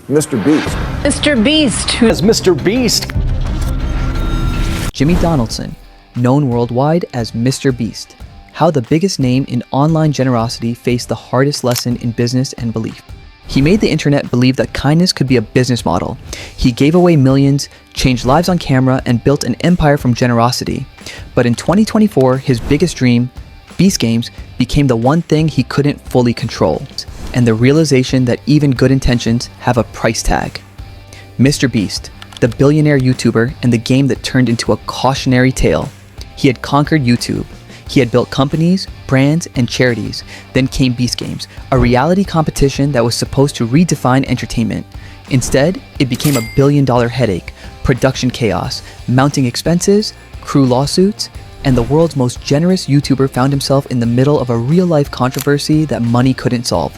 Mr. Beast. Mr. Beast. Who As Mr. Beast. Jimmy Donaldson, known worldwide as Mr. Beast. How the biggest name in online generosity faced the hardest lesson in business and belief. He made the internet believe that kindness could be a business model. He gave away millions, changed lives on camera, and built an empire from generosity. But in 2024, his biggest dream, Beast Games, became the one thing he couldn't fully control, and the realization that even good intentions have a price tag. Mr. Beast, the billionaire YouTuber and the game that turned into a cautionary tale. He had conquered YouTube. He had built companies, brands, and charities. Then came Beast Games, a reality competition that was supposed to redefine entertainment. Instead, it became a billion-dollar headache, production chaos, mounting expenses, crew lawsuits, and the world's most generous YouTuber found himself in the middle of a real-life controversy that money couldn't solve.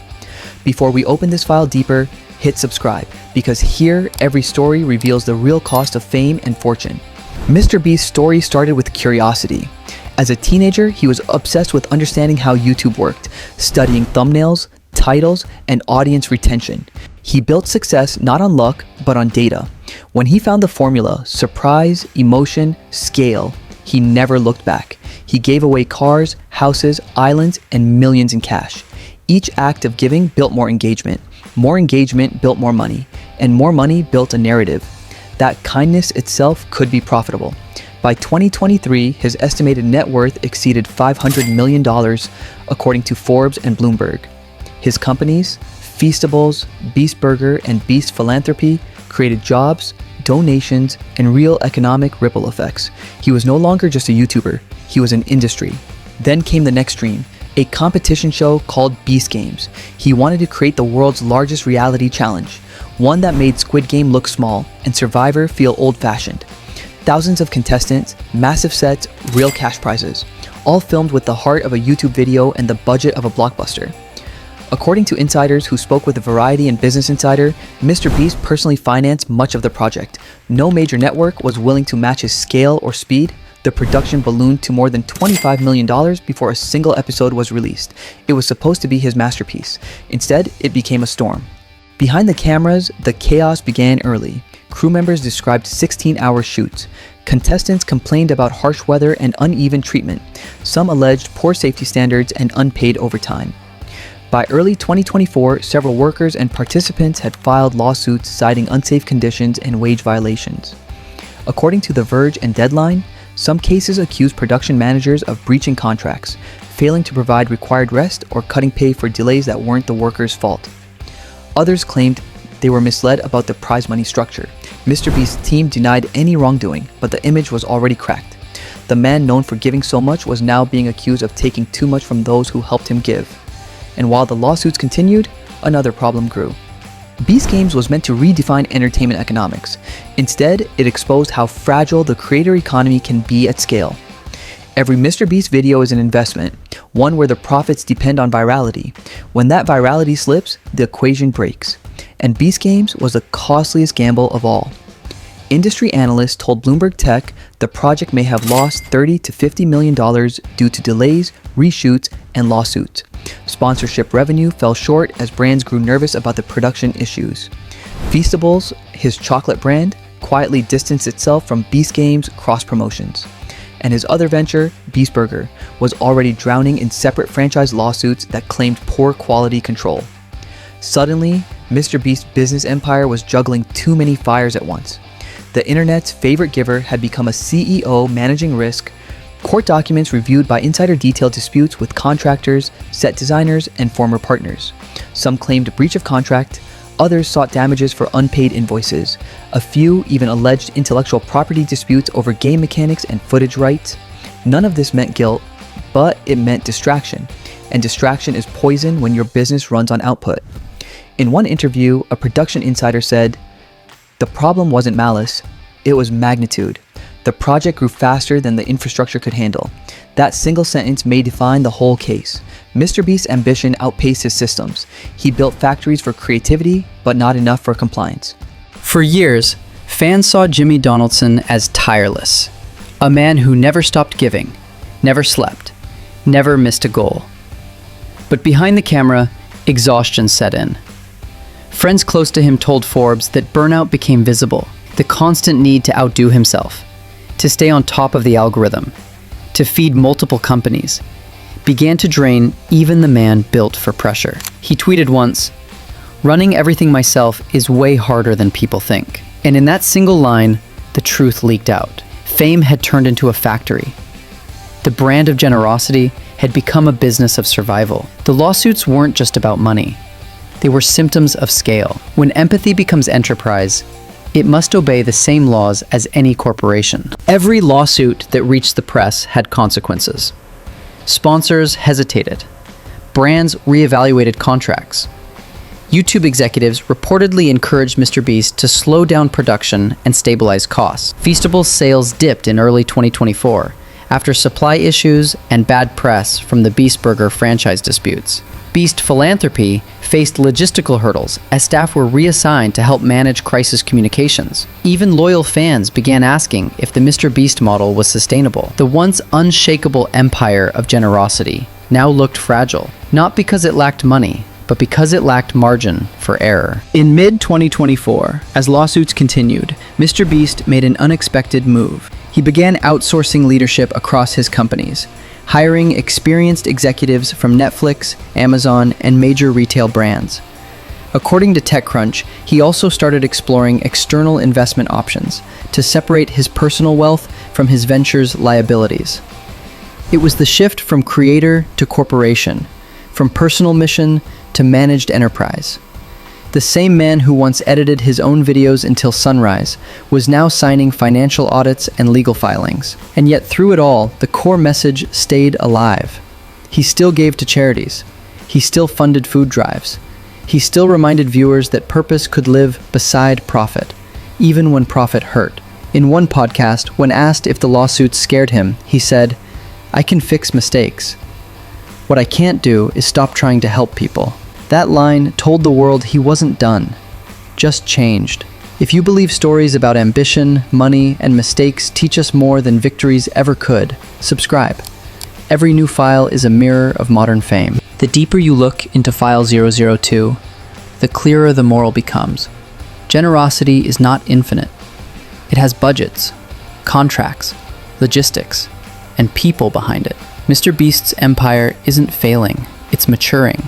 Before we open this file deeper, hit subscribe, because here every story reveals the real cost of fame and fortune. Mr. Beast's story started with curiosity. As a teenager, he was obsessed with understanding how YouTube worked, studying thumbnails, titles, and audience retention. He built success not on luck, but on data. When he found the formula, surprise, emotion, scale, he never looked back. He gave away cars, houses, islands, and millions in cash. Each act of giving built more engagement built more money, and more money built a narrative. That kindness itself could be profitable. By 2023, his estimated net worth exceeded $500 million, according to Forbes and Bloomberg. His companies, Feastables, Beast Burger, and Beast Philanthropy, created jobs, donations, and real economic ripple effects. He was no longer just a YouTuber, he was an industry. Then came the next dream, a competition show called Beast Games. He wanted to create the world's largest reality challenge, one that made Squid Game look small and Survivor feel old-fashioned. Thousands of contestants, massive sets, real cash prizes, all filmed with the heart of a YouTube video and the budget of a blockbuster. According to insiders who spoke with Variety and Business Insider, Mr. Beast personally financed much of the project. No major network was willing to match his scale or speed. The production ballooned to more than $25 million before a single episode was released. It was supposed to be his masterpiece. Instead, it became a storm. Behind the cameras, the chaos began early. Crew members described 16-hour shoots. Contestants complained about harsh weather and uneven treatment. Some alleged poor safety standards and unpaid overtime. By early 2024, several workers and participants had filed lawsuits citing unsafe conditions and wage violations. According to The Verge and Deadline, some cases accused production managers of breaching contracts, failing to provide required rest, or cutting pay for delays that weren't the workers' fault. Others claimed they were misled about the prize money structure. Mr. Beast's team denied any wrongdoing, but the image was already cracked. The man known for giving so much was now being accused of taking too much from those who helped him give. And while the lawsuits continued, another problem grew. Beast Games was meant to redefine entertainment economics. Instead, it exposed how fragile the creator economy can be at scale. Every Mr. Beast video is an investment, one where the profits depend on virality. When that virality slips, the equation breaks. And Beast Games was the costliest gamble of all. Industry analysts told Bloomberg Tech the project may have lost $30 to $50 million due to delays, reshoots, and lawsuits. Sponsorship revenue fell short as brands grew nervous about the production issues. Feastables, his chocolate brand, quietly distanced itself from Beast Games cross-promotions. And his other venture, Beast Burger, was already drowning in separate franchise lawsuits that claimed poor quality control. Suddenly, Mr. Beast's business empire was juggling too many fires at once. The internet's favorite giver had become a CEO managing risk. Court documents reviewed by insider detailed disputes with contractors, set designers, and former partners. Some claimed breach of contract, others sought damages for unpaid invoices. A few even alleged intellectual property disputes over game mechanics and footage rights. None of this meant guilt, but it meant distraction. And distraction is poison when your business runs on output. In one interview, a production insider said, "The problem wasn't malice, it was magnitude. The project grew faster than the infrastructure could handle." That single sentence may define the whole case. Mr. Beast's ambition outpaced his systems. He built factories for creativity, but not enough for compliance. For years, fans saw Jimmy Donaldson as tireless, a man who never stopped giving, never slept, never missed a goal. But behind the camera, exhaustion set in. Friends close to him told Forbes that burnout became visible, the constant need to outdo himself, to stay on top of the algorithm, to feed multiple companies, began to drain even the man built for pressure. He tweeted once, "Running everything myself is way harder than people think." And in that single line, the truth leaked out. Fame had turned into a factory. The brand of generosity had become a business of survival. The lawsuits weren't just about money. They were symptoms of scale. When empathy becomes enterprise, it must obey the same laws as any corporation. Every lawsuit that reached the press had consequences. Sponsors hesitated. Brands reevaluated contracts. YouTube executives reportedly encouraged MrBeast to slow down production and stabilize costs. Feastable's sales dipped in early 2024 after supply issues and bad press from the Beast Burger franchise disputes. Beast Philanthropy faced logistical hurdles as staff were reassigned to help manage crisis communications. Even loyal fans began asking if the MrBeast model was sustainable. The once unshakable empire of generosity now looked fragile, not because it lacked money, but because it lacked margin for error. In mid-2024, as lawsuits continued, MrBeast made an unexpected move. He began outsourcing leadership across his companies, hiring experienced executives from Netflix, Amazon, and major retail brands. According to TechCrunch, he also started exploring external investment options to separate his personal wealth from his venture's liabilities. It was the shift from creator to corporation, from personal mission to managed enterprise. The same man who once edited his own videos until sunrise was now signing financial audits and legal filings. And yet through it all, the core message stayed alive. He still gave to charities. He still funded food drives. He still reminded viewers that purpose could live beside profit, even when profit hurt. In one podcast, when asked if the lawsuits scared him, he said, "I can fix mistakes. What I can't do is stop trying to help people." That line told the world he wasn't done, just changed. If you believe stories about ambition, money, and mistakes teach us more than victories ever could, subscribe. Every new file is a mirror of modern fame. The deeper you look into File 002, the clearer the moral becomes. Generosity is not infinite. It has budgets, contracts, logistics, and people behind it. MrBeast's empire isn't failing, it's maturing.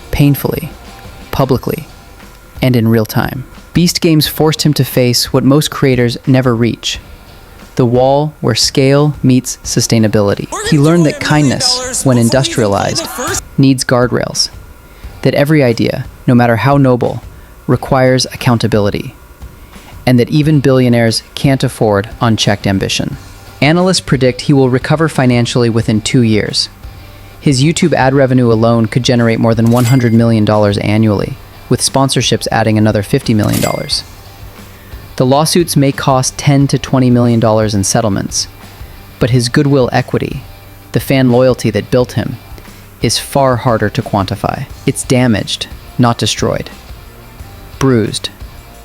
Painfully, publicly, and in real time. Beast Games forced him to face what most creators never reach: the wall where scale meets sustainability. He learned that kindness, when industrialized, needs guardrails, that every idea, no matter how noble, requires accountability, and that even billionaires can't afford unchecked ambition. Analysts predict he will recover financially within 2 years. His YouTube ad revenue alone could generate more than $100 million annually, with sponsorships adding another $50 million. The lawsuits may cost $10 to $20 million in settlements, but his goodwill equity, the fan loyalty that built him, is far harder to quantify. It's damaged, not destroyed. Bruised,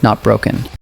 not broken.